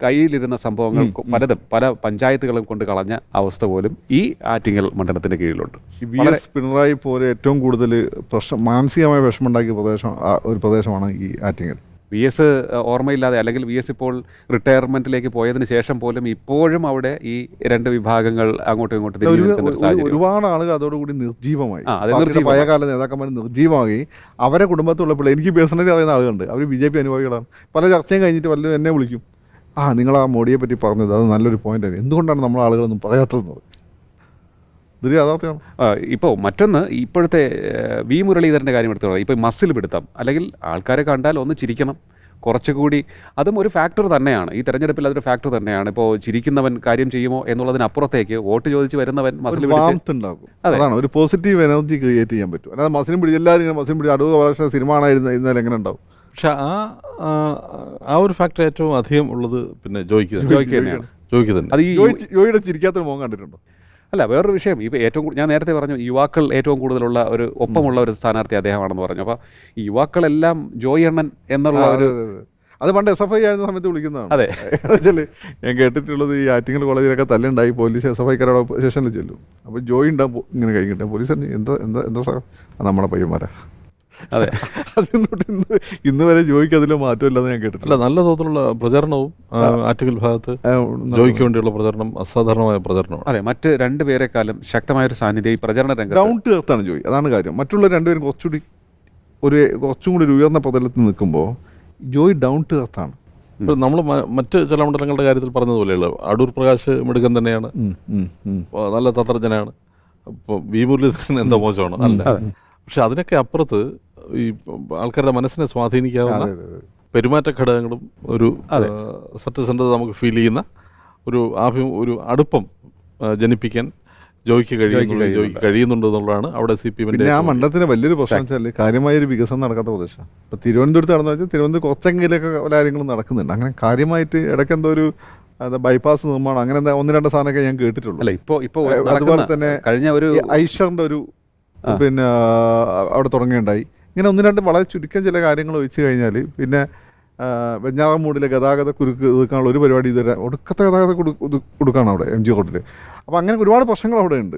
കയ്യിലിരുന്ന സംഭവങ്ങൾ പലതും പല പഞ്ചായത്തുകളും കൊണ്ട് കളഞ്ഞ അവസ്ഥ പോലും ഈ ആറ്റിങ്ങൽ മണ്ഡലത്തിന്റെ കീഴിലുണ്ട്. VS പിണറായി പോലെ ഏറ്റവും കൂടുതൽ മാനസികമായ വിഷമമുണ്ടാക്കിയ ഒരു പ്രദേശമാണ് ഈ ആറ്റിങ്ങൽ. VS ഓർമ്മയില്ലാതെ, അല്ലെങ്കിൽ VS ഇപ്പോൾ റിട്ടയർമെന്റിലേക്ക് പോയതിന് ശേഷം പോലും ഇപ്പോഴും അവിടെ ഈ രണ്ട് വിഭാഗങ്ങൾ അങ്ങോട്ടും ഇങ്ങോട്ടും ഒരുപാട് ആളുകൾ അതോടുകൂടി നിർജീവമായി. പഴയകാല നേതാക്കന്മാർ നിർജീവമായി. അവരെ കുടുംബത്തുള്ള പിള്ളേർ, എനിക്ക് പേഴ്സണലി അറിയുന്ന ആളുകളുണ്ട്, അവർ BJP അനുഭാവികളാണ്. പല ചർച്ചയും കഴിഞ്ഞിട്ട് വല്ലതും എന്നെ വിളിക്കും, നിങ്ങൾ ആ മോഡിയെ പറ്റി പറഞ്ഞത് അത് നല്ലൊരു പോയിന്റാണ്, എന്തുകൊണ്ടാണ് നമ്മളെ ആളുകളൊന്നും പറയാത്തതെന്ന്. ഇതൊരു യാഥാർത്ഥ്യമാണ്. ഇപ്പോൾ മറ്റൊന്ന്, ഇപ്പോഴത്തെ വി മുരളീധരൻ്റെ കാര്യം എടുത്തോളാം. ഇപ്പോൾ മസിൽ പിടുത്തം, അല്ലെങ്കിൽ ആൾക്കാരെ കണ്ടാൽ ഒന്ന് ചിരിക്കണം കുറച്ചുകൂടി, അതും ഒരു ഫാക്ടർ തന്നെയാണ്. ഈ തെരഞ്ഞെടുപ്പിൽ അതൊരു ഫാക്ടർ തന്നെയാണ്. ഇപ്പോൾ ചിരിക്കുന്നവൻ കാര്യം ചെയ്യുമോ എന്നുള്ളതിനപ്പുറത്തേക്ക് വോട്ട് ചോദിച്ച് വരുന്നവൻ മസിൽ ഉണ്ടാകും. അതാണ് ഒരു പോസിറ്റീവ് എനർജി ക്രിയേറ്റ് ചെയ്യാൻ പറ്റും. അല്ലാതെ മസിലും പിടിച്ച് എല്ലാവരും മസിലും പിടിച്ച് അടുത്ത വർഷം സിനിമ ആയിരുന്നാൽ എങ്ങനെ ഉണ്ടാവും? പക്ഷെ ആ ഒരു ഫാക്ടർ ഏറ്റവും അധികം ഉള്ളത് പിന്നെ ജോയിക്ക് തന്നെയാണ്. അത് ജോയിയുടെ ചിരിക്കാത്തൊരു മോൻ കണ്ടിട്ടുണ്ടോ? അല്ല, വേറൊരു വിഷയം, ഇപ്പോൾ ഏറ്റവും ഞാൻ നേരത്തെ പറഞ്ഞു യുവാക്കൾ ഏറ്റവും കൂടുതലുള്ള ഒരു ഒപ്പമുള്ള ഒരു സ്ഥാനാർത്ഥി അദ്ദേഹമാണെന്ന് പറഞ്ഞു. അപ്പോൾ ഈ യുവാക്കളെല്ലാം ജോയി അണ്ണൻ എന്നുള്ള ഒരു, അത് പണ്ട് SFI ആയിരുന്ന സമയത്ത് വിളിക്കുന്നതാണ്. അതെ, ഞാൻ കേട്ടിട്ടുള്ളത് ഈ ആറ്റിങ്ങൽ കോളേജിലൊക്കെ തല്ലുണ്ടായി, പോലീസ് SFIക്കാരോട് സ്റ്റേഷനിൽ ചെല്ലും. അപ്പോൾ ജോയി ഉണ്ടാകും ഇങ്ങനെ കഴിഞ്ഞിട്ട് പോലീസ് എന്താ എന്താ എന്താ സാർ, നമ്മുടെ പയ്യന്മാരാ. അതെ, അതിന്നോട്ട് ഇന്ന് വരെ ജോയിക്ക് അതിൽ മാറ്റമില്ലെന്ന് ഞാൻ കേട്ടിട്ടില്ല. നല്ല തോതിലുള്ള പ്രചരണവും ആറ്റിങ്ങൽ ഭാഗത്ത് ജോയിക്ക് വേണ്ടിയുള്ള പ്രചരണം അസാധാരണമായ പ്രചരണമാണ്. അതെ, മറ്റ് രണ്ടുപേരെക്കാളും ശക്തമായൊരു സാന്നിധ്യം ഈ പ്രചരണ രംഗത്ത്. ഡൗൺ ടു എർത്താണ് ജോയി, അതാണ് കാര്യം. മറ്റുള്ള രണ്ടുപേരും കുറച്ചും കൂടി ഒരു ഉയർന്ന പദത്തിൽ നിൽക്കുമ്പോൾ ജോയി ഡൗൺ ടു എർത്താണ്. നമ്മൾ മറ്റ് ചില മണ്ഡലങ്ങളുടെ കാര്യത്തിൽ പറഞ്ഞതുപോലെയുള്ള അടൂർ പ്രകാശ് മിടുക്കൻ തന്നെയാണ്, നല്ല തന്ത്രജ്ഞനാണ്. ഇപ്പോൾ വി മുരളീധരൻ എന്താ മോശമാണ് അല്ല. പക്ഷെ അതിനൊക്കെ അപ്പുറത്ത് ഈ ആൾക്കാരുടെ മനസ്സിനെ സ്വാധീനിക്കാവുന്ന പെരുമാറ്റ ഘടകങ്ങളും ഒരു സത്യസന്ധത നമുക്ക് ഫീൽ ചെയ്യുന്ന ഒരു അടുപ്പം ജനിപ്പിക്കാൻ ജോയിക്ക് കഴിയുന്നുണ്ട് എന്നുള്ളതാണ് അവിടെ CPM. പിന്നെ ആ മണ്ഡലത്തിന് വലിയൊരു പ്രശ്നം വെച്ചാൽ കാര്യമായൊരു വികസനം നടക്കാത്ത പ്രദേശമാണ്. ഇപ്പോൾ തിരുവനന്തപുരത്ത് നടന്നു വെച്ചാൽ തിരുവനന്തപുരം കുറച്ചെങ്കിലൊക്കെ പല കാര്യങ്ങളും നടക്കുന്നുണ്ട്. അങ്ങനെ കാര്യമായിട്ട് ഇടയ്ക്ക് എന്തോ ഒരു ബൈപ്പാസ് നിർമ്മാണം അങ്ങനെ ഒന്ന് രണ്ട് സാധനമൊക്കെ ഞാൻ കേട്ടിട്ടുള്ളൂ. അല്ല, ഇപ്പോൾ അതുപോലെ തന്നെ കഴിഞ്ഞ ഒരു ഐഷറിൻ്റെ ഒരു പിന്നെ അവിടെ തുടങ്ങുകയുണ്ടായി. ഇങ്ങനെ ഒന്ന് രണ്ട് വളരെ ചുരുക്കം ചില കാര്യങ്ങൾ ഒഴിച്ചു കഴിഞ്ഞാൽ പിന്നെ വെഞ്ഞാറമൂടിലെ ഗതാഗത കുരുക്ക് തീർക്കാനുള്ള ഒരു പരിപാടി ഇതുവരെ ഒടുക്കത്തെ ഗതാഗത കൊടുക്കുകയാണ് അവിടെ MG റോഡിൽ. അപ്പോൾ അങ്ങനെ ഒരുപാട് പ്രശ്നങ്ങൾ അവിടെ ഉണ്ട്.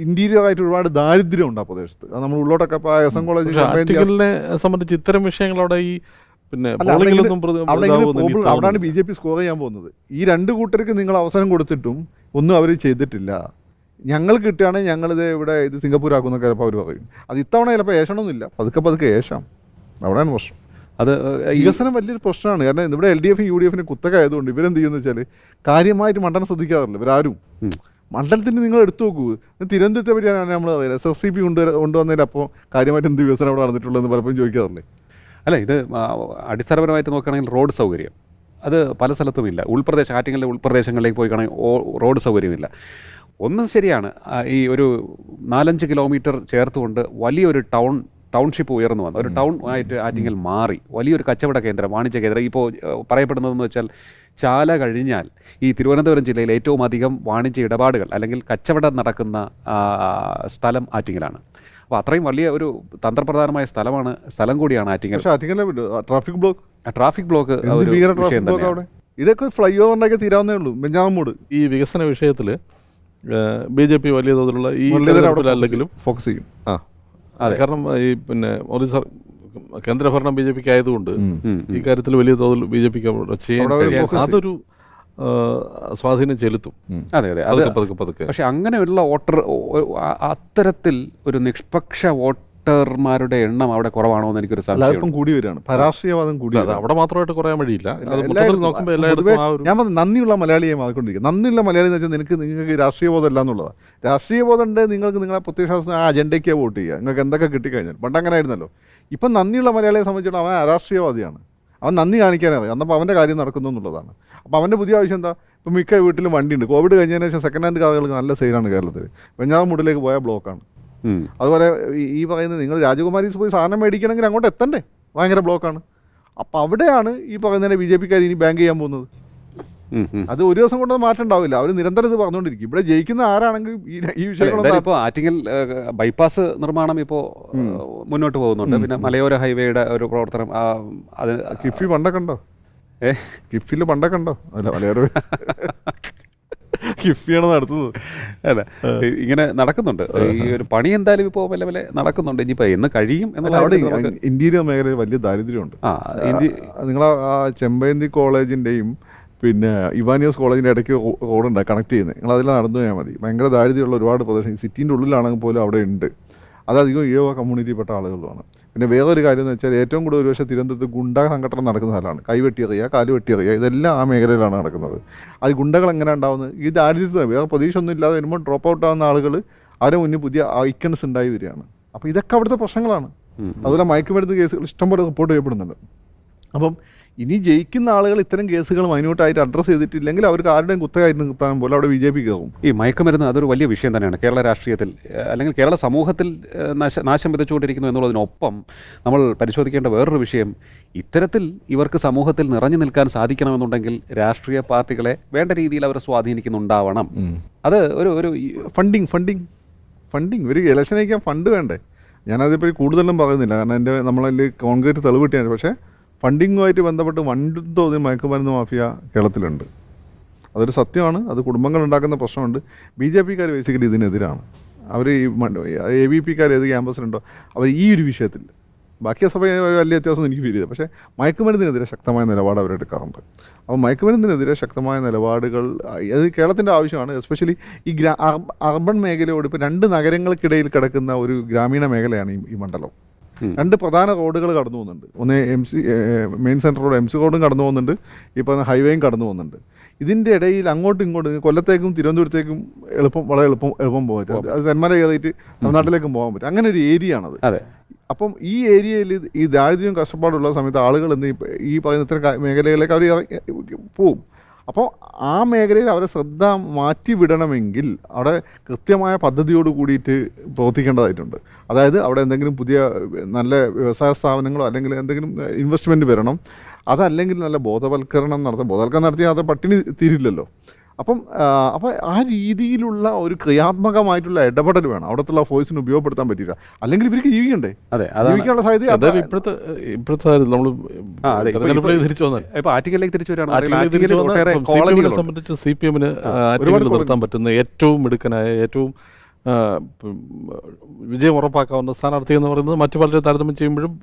ഇന്റീരിയറായിട്ട് ഒരുപാട് ദാരിദ്ര്യമുണ്ട് ആ പ്രദേശത്ത്. അത് നമ്മൾ ഉള്ളോട്ടൊക്കെ ഇപ്പോൾ SM കോളേജിനെ സംബന്ധിച്ച് ഇത്തരം വിഷയങ്ങൾ അവിടെ ഈ പിന്നെ അവിടെയാണ് BJP സ്കോർ ചെയ്യാൻ പോകുന്നത്. ഈ രണ്ട് കൂട്ടർക്ക് നിങ്ങൾ അവസരം കൊടുത്തിട്ടും ഒന്നും അവർ ചെയ്തിട്ടില്ല. ഞങ്ങൾ കിട്ടുകയാണെങ്കിൽ ഞങ്ങളിത് ഇവിടെ ഇത് സിംഗപ്പൂർ ആക്കുന്നൊക്കെ ചിലപ്പോൾ അവർ പറയും. അത് ഇത്തവണ ചിലപ്പോൾ ഏഷണമൊന്നുമില്ല, പതുക്കെ ഏഷാം. അവിടെയാണ് പ്രശ്നം. അത് വികസനം വലിയൊരു പ്രശ്നമാണ്. കാരണം ഇവിടെ LDF UDF കുത്തക ആയതുകൊണ്ട് ഇവരെന്ത് ചെയ്യുമെന്ന് വെച്ചാൽ കാര്യമായിട്ട് മണ്ഡലം ശ്രദ്ധിക്കാറില്ല ഇവരാരും. മണ്ഡലത്തിന് നിങ്ങൾ എടുത്തു നോക്കൂ. തിരുവനന്തപുരത്തെ പറ്റിയാണ് നമ്മൾ SSCP കൊണ്ടുവന്നതിൽ അപ്പോൾ കാര്യമായിട്ട് എന്ത് വികസനം അവിടെ നടന്നിട്ടുള്ളതെന്ന് പലപ്പോഴും ചോദിക്കാറില്ലേ? അല്ല, ഇത് അടിസ്ഥാനപരമായിട്ട് നോക്കുകയാണെങ്കിൽ റോഡ് സൗകര്യം അത് പല സ്ഥലത്തുമില്ല. ആറ്റിങ്ങലിലെ ഉൾപ്രദേശങ്ങളിലേക്ക് പോയി കാണാൻ റോഡ് സൗകര്യമില്ല. ഒന്ന് ശരിയാണ്, ഈ ഒരു 4-5 കിലോമീറ്റർ ചേർത്തുകൊണ്ട് വലിയൊരു ടൗൺഷിപ്പ് ഉയർന്നു വന്നു, ഒരു ടൗൺ ആയിട്ട് ആറ്റിങ്ങൽ മാറി. വലിയൊരു കച്ചവട കേന്ദ്രം, വാണിജ്യ കേന്ദ്രം. ഇപ്പോൾ പറയപ്പെടുന്നതെന്ന് വെച്ചാൽ ചാല കഴിഞ്ഞാൽ ഈ തിരുവനന്തപുരം ജില്ലയിൽ ഏറ്റവും അധികം വാണിജ്യ ഇടപാടുകൾ അല്ലെങ്കിൽ കച്ചവടം നടക്കുന്ന സ്ഥലം ആറ്റിങ്ങലാണ്. അപ്പോൾ അത്രയും വലിയ ഒരു തന്ത്രപ്രധാനമായ സ്ഥലം കൂടിയാണ് ആറ്റിങ്ങൽ. ട്രാഫിക് ബ്ലോക്ക് ഇതൊക്കെ ഫ്ലൈ ഓവർ ഉണ്ടാക്കി തീരാവുന്നേ ഉള്ളൂ. വെഞ്ഞാറമൂട് ഈ വികസന വിഷയത്തിൽ BJP വലിയ തോതിലുള്ള ഈ അല്ലെങ്കിലും ഫോക്കസ് ചെയ്യും. അതെ, കാരണം ഈ പിന്നെ മോദി കേന്ദ്രഭരണം ബി ജെ പിക്ക് ആയതുകൊണ്ട് ഉം. ഈ കാര്യത്തിൽ വലിയ തോതിൽ ബി ജെ പിക്ക് ചെയ്യാൻ അവിടെ ഒരു കഴിയും. focus അതൊരു സ്വാധീനം ചെലുത്തും അതെ അതെ അത് പതുക്കെ പതുക്കെ. പക്ഷെ അങ്ങനെയുള്ള വോട്ടർ അത്തരത്തിൽ ഒരു നിഷ്പക്ഷ വോട്ടർമാരുടെ എണ്ണം അവിടെ കുറവാണോ എന്ന് എനിക്കൊരു സംശയം എല്ലാവർക്കും കൂടി വരികയാണ് പരാഷ്ട്രീയവാദം കൂടി അത് അവിടെ മാത്രമായിട്ട് കുറയാൻ വഴിയില്ല. അത് മൊത്തത്തിൽ എല്ലായിടത്തും നോക്കുമ്പോൾ പൊതുവെ എല്ലായിടത്തും ആ ഒരു ഞാൻ പറഞ്ഞു നന്ദിയുള്ള മലയാളിയെ മാറിക്കൊണ്ടിരിക്കുക. നന്ദിയുള്ള മലയാളി എന്ന് വെച്ചാൽ നിങ്ങൾക്ക് രാഷ്ട്രീയ ബോധം അല്ല എന്നുള്ളതാണ്. രാഷ്ട്രീയ ബോധം ഉണ്ട്, നിങ്ങൾക്ക് നിങ്ങളെ പ്രത്യയശാസ്ത്രം ആ അജണ്ടയ്ക്ക് വോട്ട് ചെയ്യുക, നിങ്ങൾക്ക് എന്തൊക്കെ കിട്ടിക്കഴിഞ്ഞാൽ. പണ്ട് അങ്ങനെ ആയിരുന്നല്ലോ. ഇപ്പം നന്ദിയുള്ള മലയാളിയെ സംബന്ധിച്ചിടത്തോളം അവൻ അരാഷ്ട്രീയവാദിയാണ്. അവൻ നന്ദി കാണിക്കാനറിയാം, അന്നപ്പോൾ അവൻ്റെ കാര്യം നടക്കുന്നു എന്നുള്ളതാണ്. അപ്പോൾ അവൻ്റെ പുതിയ ആവശ്യം എന്താ? ഇപ്പം മിക്ക വീട്ടിലും വണ്ടിയുണ്ട്. കോവിഡ് കഴിഞ്ഞതിന് ശേഷം സെക്കൻഡ് ഹാൻഡ് കാറുകൾക്ക് നല്ല സെയിലാണ് കേരളത്തിൽ. വെഞ്ഞാറമൂടിലേക്ക് പോയ ബ്ലോക്കാണ്. അതുപോലെ ഈ പറയുന്നത് നിങ്ങൾ രാജകുമാരീസ് പോയി സാധനം മേടിക്കണമെങ്കിൽ അങ്ങോട്ട് എത്തണ്ടേ, ഭയങ്കര ബ്ലോക്കാണ്. അപ്പോൾ അവിടെയാണ് ഈ പറയുന്നതിനെ ബി ജെ പിക്കാർ ഇനി ബാങ്ക് ചെയ്യാൻ പോകുന്നത്. അത് ഒരു ദിവസം കൊണ്ടൊന്നും മാറ്റം ഉണ്ടാവില്ല. അവർ നിരന്തരം ഇത് പറഞ്ഞുകൊണ്ടിരിക്കും. ഇവിടെ ജയിക്കുന്ന ആരാണെങ്കിലും ഈ വിഷയങ്ങളൊന്നും ഇപ്പോൾ ആറ്റിങ്ങൽ ബൈപ്പാസ് നിർമ്മാണം ഇപ്പോൾ മുന്നോട്ട് പോകുന്നുണ്ട്. പിന്നെ മലയോര ഹൈവേയുടെ ഒരു പ്രവർത്തനം അത് കിഫി പണ്ടൊക്കെ ഉണ്ടോ? കിഫിയിൽ പണ്ടൊക്കെ ഉണ്ടോ? അല്ല മലയോര കിഫിയാണ് നടത്തുന്നത്. അല്ല ഇങ്ങനെ നടക്കുന്നുണ്ട്. ഈ ഒരു പണി എന്തായാലും ഇപ്പോൾ വല്ല വല്ല നടക്കുന്നുണ്ട്. ഇനിയിപ്പോൾ എന്ന് കഴിയും എന്നുള്ള അവിടെ ഇന്റീരിയർ മേഖലയിൽ വലിയ ദാരിദ്ര്യമുണ്ട്. നിങ്ങൾ ആ ചെമ്പയന്തി കോളേജിൻ്റെയും പിന്നെ ഇവാനിയോസ് കോളേജിൻ്റെ ഇടയ്ക്ക് റോഡുണ്ട് കണക്ട് ചെയ്യുന്നത്. നിങ്ങൾ അതിൽ നടന്നു പോയാൽ മതി. ഭയങ്കര ദാരിദ്ര്യമുള്ള ഒരുപാട് പ്രദേശം സിറ്റീൻ്റെ ഉള്ളിലാണെങ്കിൽ പോലും അവിടെ ഉണ്ട്. അതധികം ഈഴവ കമ്മ്യൂണിറ്റിയിൽപ്പെട്ട ആളുകളുമാണ്. പിന്നെ വേറൊരു കാര്യം എന്ന് വെച്ചാൽ ഏറ്റവും കൂടുതൽ ഒരു പക്ഷേ തിരുവനന്തപുരത്ത് ഗുണ്ടാ സംഘടന നടക്കുന്ന സ്ഥലമാണ്. കൈവെട്ടിയെറിയുക, കാല് വെട്ടിയെറിയുക, ഇതെല്ലാം ആ മേഖലയിലാണ് നടക്കുന്നത്. അത് ഗുണ്ടകൾ എങ്ങനെ ഉണ്ടാവുന്നത്? ഈ ദാരിദ്ര്യത്തിൽ വേറെ പ്രതീക്ഷ ഒന്നും ഇല്ലാതെ വരുമ്പോൾ ഡ്രോപ്പ് ഔട്ട് ആവുന്ന ആളുകൾ അവരെ മുന്നിൽ പുതിയ ഐക്കൺസ് ഉണ്ടായി വരികയാണ്. അപ്പോൾ ഇതൊക്കെ അവിടുത്തെ പ്രശ്നങ്ങളാണ്. അതുപോലെ മയക്കുമരുന്ന് കേസുകൾ ഇഷ്ടംപോലെ റിപ്പോർട്ട് ചെയ്യപ്പെടുന്നുണ്ട്. അപ്പം ഇനി ജയിക്കുന്ന ആളുകൾ ഇത്തരം കേസുകൾ മൈന്യൂട്ടായിട്ട് അഡ്രസ്സ് ചെയ്തിട്ടില്ലെങ്കിൽ അവർക്ക് ആരുടെയും കുത്തകായിട്ട് നിർത്താൻ പോലെ അവിടെ ബി ജെ പി കയറും. ഈ മയക്കുമരുന്ന് അതൊരു വലിയ വിഷയം തന്നെയാണ് കേരള രാഷ്ട്രീയത്തിൽ, അല്ലെങ്കിൽ കേരള സമൂഹത്തിൽ നാശം വിതച്ചുകൊണ്ടിരിക്കുന്നു എന്നുള്ളതിനൊപ്പം നമ്മൾ പരിശോധിക്കേണ്ട വേറൊരു വിഷയം, ഇത്തരത്തിൽ ഇവർക്ക് സമൂഹത്തിൽ നിറഞ്ഞു നിൽക്കാൻ സാധിക്കണമെന്നുണ്ടെങ്കിൽ രാഷ്ട്രീയ പാർട്ടികളെ വേണ്ട രീതിയിൽ അവർ സ്വാധീനിക്കുന്നുണ്ടാവണം. അത് ഒരു ഫണ്ടിങ് ഒരു ഇലക്ഷൻ അയക്കാൻ ഫണ്ട് വേണ്ടേ? ഞാനതിപ്പോൾ കൂടുതലും പറയുന്നില്ല, കാരണം നമ്മളതിൽ കോൺക്രീറ്റ് തെളിവ് കിട്ടിയാണ്. പക്ഷേ ഫണ്ടിങ്ങുമായിട്ട് ബന്ധപ്പെട്ട് വൻതോതിൽ മയക്കുമരുന്ന് മാഫിയ കേരളത്തിലുണ്ട്. അതൊരു സത്യമാണ്. അത് കുടുംബങ്ങൾ ഉണ്ടാക്കുന്ന പ്രശ്നമുണ്ട്. ബി ജെ പിക്കാർ ബേസിക്കലി ഇതിനെതിരാണ്. അവർ ഈ എ ബി പിക്കാർ ഏത് ക്യാമ്പസിലുണ്ടോ അവർ ഈ ഒരു വിഷയത്തിൽ, ബാക്കി സഭ വലിയ വ്യത്യാസം എനിക്ക് ഫീൽ ചെയ്തത്. പക്ഷേ മയക്കുമരുന്നിനെതിരെ ശക്തമായ നിലപാട് അവരെടുക്കാറുണ്ട്. അപ്പോൾ മയക്കുമരുന്നിനെതിരെ ശക്തമായ നിലപാടുകൾ അത് കേരളത്തിൻ്റെ ആവശ്യമാണ്. എസ്പെഷ്യലി ഈ അർബൺ മേഖലയോട് ഇപ്പോൾ 2 നഗരങ്ങൾക്കിടയിൽ കിടക്കുന്ന ഒരു ഗ്രാമീണ മേഖലയാണ് ഈ മണ്ഡലം. 2 പ്രധാന റോഡുകൾ കടന്നു പോകുന്നുണ്ട്. ഒന്ന് മെയിൻ സെൻട്രൽ റോഡ് MC റോഡും കടന്നു പോകുന്നുണ്ട്, ഇപ്പോൾ ഹൈവേയും കടന്നു പോകുന്നുണ്ട്. ഇതിൻ്റെ ഇടയിൽ അങ്ങോട്ടും ഇങ്ങോട്ടും കൊല്ലത്തേക്കും തിരുവനന്തപുരത്തേക്കും വളരെ എളുപ്പം പോകാൻ പറ്റും. അത് തെന്മല കയറിയിട്ട് തമിഴ്നാട്ടിലേക്കും പോകാൻ പറ്റും. അങ്ങനെ ഒരു ഏരിയ ആണത്. അപ്പം ഈ ഏരിയയിൽ ഈ ദാരിദ്ര്യവും കഷ്ടപ്പാടുള്ള സമയത്ത് ആളുകൾ ഇന്ന് ഈ പറയുന്ന ഇത്തരം മേഖലകളിലേക്ക് അവർ പോവും. അപ്പോൾ ആ മേഖലയിൽ അവരെ ശ്രദ്ധ മാറ്റി വിടണമെങ്കിൽ അവിടെ കൃത്യമായ പദ്ധതിയോട് കൂടിയിട്ട് പ്രവർത്തിക്കേണ്ടതായിട്ടുണ്ട്. അതായത് അവിടെ എന്തെങ്കിലും പുതിയ നല്ല വ്യവസായ സ്ഥാപനങ്ങളോ അല്ലെങ്കിൽ എന്തെങ്കിലും ഇൻവെസ്റ്റ്മെൻറ്റ് വരണം. അതല്ലെങ്കിൽ നല്ല ബോധവൽക്കരണം നടത്തിയാൽ അത് പട്ടിണി തീരില്ലല്ലോ. അപ്പോൾ ആ രീതിയിലുള്ള ഒരു ക്രിയാത്മകമായിട്ടുള്ള ഇടപെടൽ വേണം. അവിടത്തുള്ള ഫോഴ്സിന് ഉപയോഗപ്പെടുത്താൻ പറ്റില്ല, അല്ലെങ്കിൽ ഇവർക്ക് ജീവിക്കണ്ടേ? ജീവിക്കാനുള്ള സാധ്യത ഇപ്പോഴത്തെ നമ്മൾ തിരിച്ചു സംബന്ധിച്ച് CPM-ന് നിർത്താൻ പറ്റുന്ന ഏറ്റവും മിടുക്കനായ ഏറ്റവും വിജയം ഉറപ്പാക്കാവുന്ന സ്ഥാനാർത്ഥി എന്ന് പറയുന്നത് മറ്റു പലരെ താരതമ്യം ചെയ്യുമ്പോഴും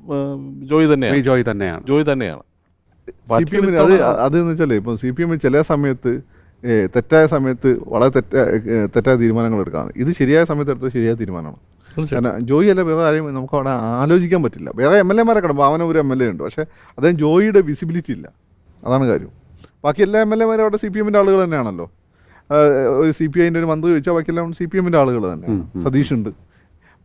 ജോയി തന്നെയാണ്. അതെന്ന് വെച്ചാൽ ഇപ്പം CPM ചില സമയത്ത് തെറ്റായ സമയത്ത് വളരെ തെറ്റായ തീരുമാനങ്ങൾ എടുക്കാണ്. ഇത് ശരിയായ സമയത്ത് എടുത്തത് ശരിയായ തീരുമാനമാണ്. കാരണം ജോയി അല്ല വേറെ ആരെയും നമുക്ക് അവിടെ ആലോചിക്കാൻ പറ്റില്ല. വേറെ MLA-മാരെ കിടക്കും, ഭാവന ഒരു MLA ഉണ്ട്, പക്ഷേ അദ്ദേഹം ജോയിയുടെ വിസിബിലിറ്റി ഇല്ല, അതാണ് കാര്യം. ബാക്കി എല്ലാ MLA-മാരും അവിടെ CPM-ൻ്റെ ആളുകൾ തന്നെയാണല്ലോ. ഒരു CPI-ൻ്റെ ഒരു മന്ത്രി ചോദിച്ചാൽ ബാക്കിയെല്ലാം CPM-ൻ്റെ ആളുകൾ തന്നെയാണ്. സതീഷുണ്ട്,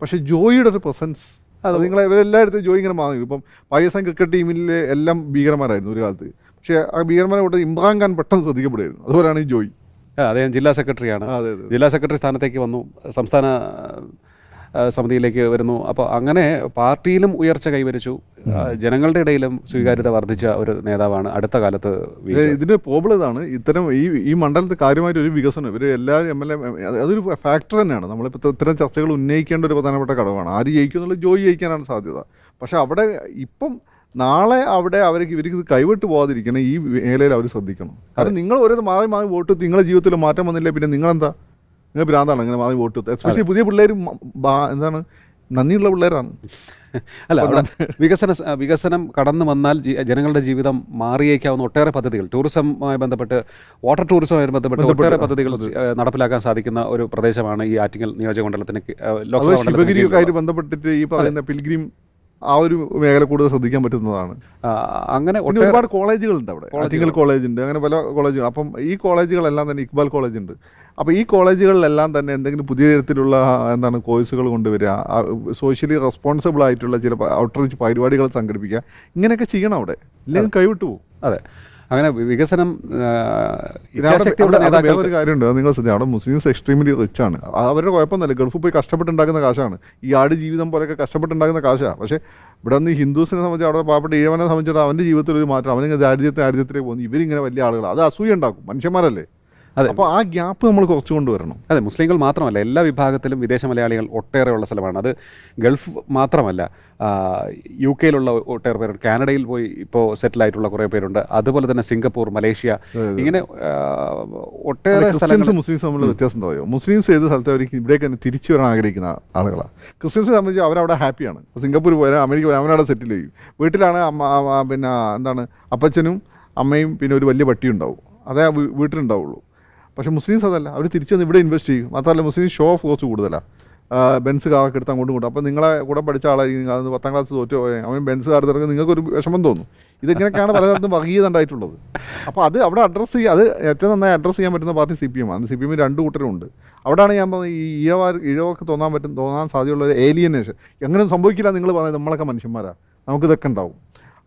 പക്ഷേ ജോയിയുടെ ഒരു പ്രസൻസ് അത് നിങ്ങളെ ഇവരെല്ലായിടത്തും ജോയി ഇങ്ങനെ മാറി. ഇപ്പം പാകിസ്ഥാൻ ക്രിക്കറ്റ് ടീമിലെ എല്ലാം ഭീകരന്മാരായിരുന്നു ഒരു കാലത്ത്, പക്ഷേ ആ ഭീകരന്മാരെ കൂടെ ഇമ്രാൻഖാൻ പെട്ടെന്ന് ശ്രദ്ധിക്കപ്പെടുമായിരുന്നു. അതുപോലെയാണ് ഈ ജോയി. അദ്ദേഹം ജില്ലാ സെക്രട്ടറിയാണ്. ജില്ലാ സെക്രട്ടറി സ്ഥാനത്തേക്ക് വന്നു, സംസ്ഥാന സമിതിയിലേക്ക് വരുന്നു. അപ്പോൾ അങ്ങനെ പാർട്ടിയിലും ഉയർച്ച കൈവരിച്ചു, ജനങ്ങളുടെ ഇടയിലും സ്വീകാര്യത വർദ്ധിച്ച ഒരു നേതാവാണ് അടുത്ത കാലത്ത്. ഇതിൻ്റെ പ്രോബ്ലം ഇതാണ്, ഇത്തരം ഈ മണ്ഡലത്തിൽ കാര്യമായിട്ട് ഒരു വികസനം ഇവർ എല്ലാവരും MLA അതൊരു ഫാക്ടർ തന്നെയാണ്. നമ്മളിപ്പോൾ ഇത്തരം ചർച്ചകൾ ഉന്നയിക്കേണ്ട ഒരു പ്രധാനപ്പെട്ട ഘടകമാണ്. ആര് ജയിക്കും എന്നുള്ളത് ജോയി ജയിക്കാനാണ് സാധ്യത. പക്ഷേ അവിടെ ഇപ്പം നാളെ ഇവർക്ക് ഇത് കൈവിട്ട് പോകാതിരിക്കണം. ഈ മേഖലയിൽ അവർ ശ്രദ്ധിക്കണം. കാരണം നിങ്ങൾ ഓരോ മാറി വോട്ട് നിങ്ങളുടെ ജീവിതത്തിൽ മാറ്റം വന്നില്ല, പിന്നെ നിങ്ങൾ ഭ്രാന്താണ് അങ്ങനെ മാറി വോട്ട്. എസ്പെഷ്യലി പുതിയ പിള്ളേർ എന്താണ് നന്ദിയുള്ള പിള്ളേരാണ്. അല്ല, അവിടെ വികസനം കടന്നു വന്നാൽ ജനങ്ങളുടെ ജീവിതം മാറിയേക്കാവുന്ന ഒട്ടേറെ പദ്ധതികൾ, ടൂറിസവുമായി ബന്ധപ്പെട്ട്, വാട്ടർ ടൂറിസവുമായി ബന്ധപ്പെട്ട് ഒട്ടേറെ പദ്ധതികൾ നടപ്പിലാക്കാൻ സാധിക്കുന്ന ഒരു പ്രദേശമാണ് ഈ ആറ്റിങ്ങൽ നിയോജകമണ്ഡലത്തിന് ലോക്സഭാ ശിവഗിരിയൊക്കെ ആയിട്ട് ബന്ധപ്പെട്ടിട്ട് ഈ പറയുന്ന പിൽഗ്രിം ആ ഒരു മേഖല കൂടുതൽ ശ്രദ്ധിക്കാൻ പറ്റുന്നതാണ്. അങ്ങനെ ഒരുപാട് കോളേജുകളുണ്ട് അവിടെ. ആറ്റിങ്ങൽ കോളേജ് ഉണ്ട്, അങ്ങനെ പല കോളേജുകൾ. അപ്പം ഈ കോളേജുകളെല്ലാം തന്നെ ഇക്ബാൽ കോളേജ് ഉണ്ട്. അപ്പോൾ ഈ കോളേജുകളിലെല്ലാം തന്നെ എന്തെങ്കിലും പുതിയ തരത്തിലുള്ള കോഴ്സുകൾ കൊണ്ടുവരിക, സോഷ്യലി റെസ്പോൺസിബിൾ ആയിട്ടുള്ള ചില ഔട്ട്റീച്ച് പരിപാടികൾ സംഘടിപ്പിക്കുക, ഇങ്ങനെയൊക്കെ ചെയ്യണം അവിടെ, ഇല്ലെങ്കിൽ കൈവിട്ടു പോകും. അതെ, അങ്ങനെ വികസനം. വേറൊരു കാര്യമുണ്ട്, അത് നിങ്ങൾ ശ്രദ്ധിക്കുക, അവിടെ മുസ്ലിംസ് എക്സ്ട്രീംലി റിച്ച് ആണ്. അവരുടെ കുഴപ്പമൊന്നുമില്ല, ഗൾഫിൽ പോയി കഷ്ടപ്പെട്ടുണ്ടാക്കുന്ന കാശാണ്, ഈ ആട് ജീവിതം പോലെയൊക്കെ കഷ്ടപ്പെട്ടുണ്ടാക്കുന്ന കാശാണ്. പക്ഷേ ഇവിടെ നിന്ന് ഹിന്ദുസിനെ സംബന്ധിച്ച്, അവിടെ പാവപ്പെട്ട ഈഴവനെ സംബന്ധിച്ചിടത്തോളം അവൻ്റെ ജീവിതത്തിൽ ഒരു മാറ്റം, അവനിങ്ങനെ ദാരിദ്ര്യത്തിലേക്ക് പോകുന്നു. ഇവരിങ്ങനെ വലിയ ആളുകൾ, അത് അസൂയ ഉണ്ടാക്കും, മനുഷ്യന്മാരല്ലേ. അതെ, അപ്പോൾ ആ ഗ്യാപ്പ് നമ്മൾ കുറച്ച് കൊണ്ടുവരണം. അതെ, മുസ്ലിങ്ങൾ മാത്രമല്ല, എല്ലാ വിഭാഗത്തിലും വിദേശ മലയാളികൾ ഒട്ടേറെ ഉള്ള സ്ഥലമാണ്. അത് ഗൾഫ് മാത്രമല്ല, UK ഒട്ടേറെ പേരുണ്ട്, കാനഡയിൽ പോയി ഇപ്പോൾ സെറ്റിലായിട്ടുള്ള കുറേ പേരുണ്ട്, അതുപോലെ തന്നെ സിംഗപ്പൂർ, മലേഷ്യ, ഇങ്ങനെ ഒട്ടേറെ സ്ഥലങ്ങൾ. മുസ്ലിംസ് തമ്മിലുള്ള വ്യത്യാസം എന്താ പറയുക? മുസ്ലിംസ് ഏത് സ്ഥലത്ത് അവർക്ക് ഇവിടേക്ക് തന്നെ തിരിച്ചു വരാൻ ആഗ്രഹിക്കുന്ന ആളുകളാണ്. ക്രിസ്ത്യൻസിനെ സംബന്ധിച്ച് അവരവിടെ ഹാപ്പിയാണ്. സിംഗപ്പൂർ പോയാൽ, അമേരിക്ക പോയാൽ അവനവിടെ സെറ്റിൽ ചെയ്യും. വീട്ടിലാണ് പിന്നെ അപ്പച്ചനും അമ്മയും പിന്നെ ഒരു വലിയ പട്ടിയും ഉണ്ടാവും, അതേ വീട്ടിലുണ്ടാവുള്ളൂ. പക്ഷേ മുസ്ലിംസ് അതല്ല, അവർ തിരിച്ചു വന്ന് ഇവിടെ ഇൻവെസ്റ്റ് ചെയ്യും. മാത്രമല്ല മുസ്ലിംസ് ഷോ ഓഫ് കുറച്ച് കൂടുതലാണ്. ബെൻസ് കാറൊക്കെ എടുത്ത് അങ്ങോട്ടും ഇങ്ങോട്ടും. അപ്പോൾ നിങ്ങളെ കൂടെ പഠിച്ച ആളായിരിക്കും, അത് 10ാം ക്ലാസ് തോറ്റു അവൻ ബെൻസ് കാർ തിറങ്ങി, നിങ്ങൾക്കൊരു വിഷമം തോന്നും. ഇതിങ്ങനെയൊക്കെയാണ് പല സ്ഥലത്തും വർഗീയത ഉണ്ടായിട്ടുള്ളത്. അപ്പോൾ അത് അവിടെ അഡ്രസ്സ് ചെയ്യുക, അത് ഏറ്റവും നന്നായി അഡ്രസ്സ് ചെയ്യാൻ പറ്റുന്ന പാർട്ടി CPM ആണ്. CPM 2 കൂട്ടരുണ്ട്. അവിടെയാണ് ഞാൻ പറഞ്ഞത്, ഈ ഇഴവൊക്കെ തോന്നാൻ സാധ്യതയുള്ള ഒരു ഏലിയനേഷൻ. എങ്ങനെ സംഭവിക്കില്ല നിങ്ങൾ പറഞ്ഞത്, നമ്മളൊക്കെ മനുഷ്യന്മാരാണ്, നമുക്കിതൊക്കെ ഉണ്ടാവും.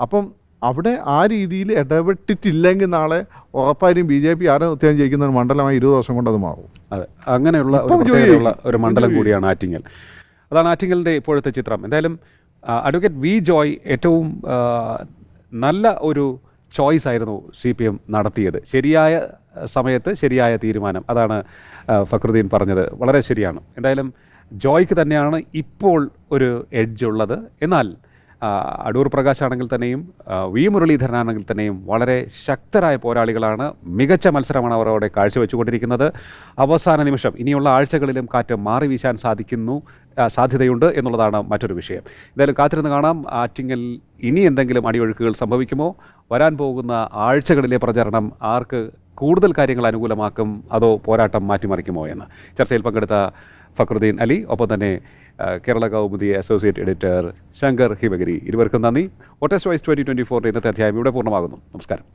അപ്പം അവിടെ ആ രീതിയിൽ ഇടപെട്ടിട്ടില്ലെങ്കിൽ നാളെ ഉറപ്പായും BJP ആരെ നിർത്തിയാൽ ജയിക്കുന്ന ഒരു മണ്ഡലമായി 20 വർഷം കൊണ്ട് അത് മാറും. അതെ, അങ്ങനെയുള്ള ഒരു മണ്ഡലം കൂടിയാണ് ആറ്റിങ്ങൽ. അതാണ് ആറ്റിങ്ങലിൻ്റെ ഇപ്പോഴത്തെ ചിത്രം. എന്തായാലും അഡ്വക്കേറ്റ് വി ജോയ് ഏറ്റവും നല്ല ഒരു ചോയ്സ് ആയിരുന്നു CPM നടത്തിയത്. ശരിയായ സമയത്ത് ശരിയായ തീരുമാനം, അതാണ് ഫക്രുദ്ദീൻ പറഞ്ഞത്, വളരെ ശരിയാണ്. എന്തായാലും ജോയ്ക്ക് തന്നെയാണ് ഇപ്പോൾ ഒരു എഡ്ജ് ഉള്ളത്. എന്നാൽ അടൂർ പ്രകാശ് ആണെങ്കിൽ തന്നെയും വി മുരളീധരനാണെങ്കിൽ തന്നെയും വളരെ ശക്തരായ പോരാളികളാണ്. മികച്ച മത്സരമാണ് അവർ അവിടെ കാഴ്ചവെച്ചുകൊണ്ടിരിക്കുന്നത്. അവസാന നിമിഷം ഇനിയുള്ള ആഴ്ചകളിലും കാറ്റ് മാറി വീശാൻ സാധ്യതയുണ്ട് എന്നുള്ളതാണ് മറ്റൊരു വിഷയം. എന്തായാലും കാത്തിരുന്ന് കാണാം, ആറ്റിങ്ങൽ ഇനി എന്തെങ്കിലും അടിയൊഴുക്കുകൾ സംഭവിക്കുമോ, വരാൻ പോകുന്ന ആഴ്ചകളിലെ പ്രചരണം ആർക്ക് കൂടുതൽ കാര്യങ്ങൾ അനുകൂലമാക്കും, അതോ പോരാട്ടം മാറ്റിമറിക്കുമോ എന്ന്. ചർച്ചയിൽ പങ്കെടുത്ത ഫക്രുദ്ദീൻ അലി, ഒപ്പം തന്നെ കേരള കൗമുദി അസോസിയേറ്റ് എഡിറ്റർ ശങ്കർ ഹിമഗിരി, ഇരുവർക്കും നന്ദി. വോട്ടേഴ്സ് വോയിസ് 2024 ഇന്നത്തെ അധ്യായം ഇവിടെ പൂർണ്ണമാകുന്നു. നമസ്കാരം.